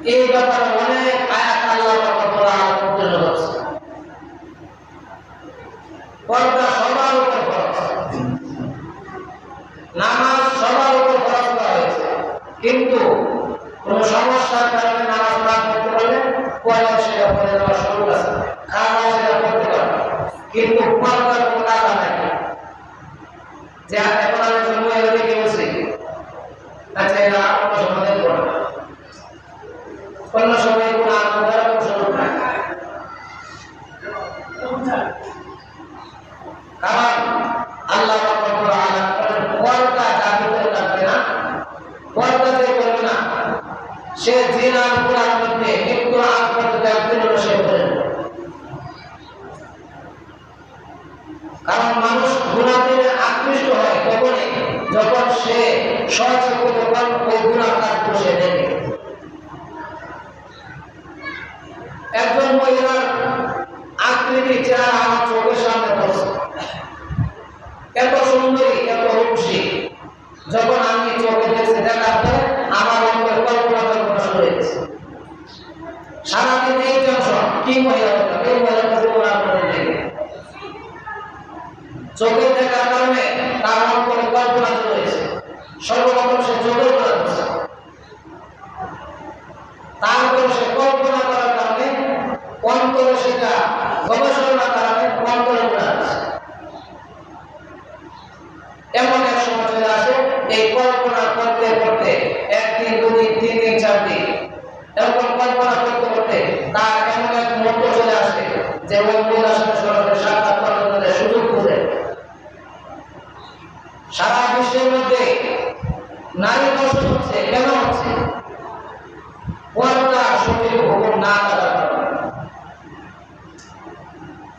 এই ব্যাপারে অনেক আয়াত আল্লাহ অবতীর্ণ হচ্ছে। পর্দা সবার উপর ফরজ, নামাজ সবার উপর ফরজ করা হয়েছে, কিন্তু কোন সমস্যার কারণে নামাজ না পড়তে পারলে পরে সেটা পড়ে যাওয়ার সুযোগ আছে, কাজা সেটা করতে পারবে, কিন্তু পর্দার কোনো কাজা নাই। যে এখন আমি জন্ম এদিকে বলছি, আচ্ছা এটা অন্য সময় দেখবো না, অন্য সময় কোনো আনন্দের কোনো সুযোগ নাই। কারণ আল্লাহ পর্দা যার ভিতরে থাকবে না, পর্দা যে করবে না, সে জিনার গুনার মধ্যে মৃত্যু আগ পর্যন্ত একদিন সে করে। কারণ মানুষ গুনাতে আকৃষ্ট হয় তখনই যখন সে সচেতন ওই গুনার কাজগুলো সে দেখে। একজন মহিলার আকৃতি চেহারা আমার চোখের সামনে পড়ছে, এত সুন্দরী এত রূপসী, যখন আমি চোখে দেখছি, দেখার পরে আমার অন্তর কল্পনা শুরু হয়েছে। সারাদিন এই টেনশন, কি মহিলা হতো, এই মহিলার কাছে চোখে দেখার কারণে তার অন্তরে কল্পনা শুরু হয়েছে। সর্বপ্রথম সে চোখের করা করছে, তারপরে সে কল্পনা করার কারণে অন্তরে সেটা গবেষণার কারণে অন্তরে করা আছে। এমন এক সময় চলে আসে, এই কল্পনা করতে করতে একদিন, দুদিন, 3 দিন, 4 দিন এরকম কল্পনা করতে করতে তার এমন এক মুহূর্ত চলে আসে যে ওই মহিলার সাথে সরাসরি সাক্ষাৎ করার সুযোগ খুঁজে। সারা বিশ্বের মধ্যে নারী দর্শন হচ্ছে, কেন হচ্ছে?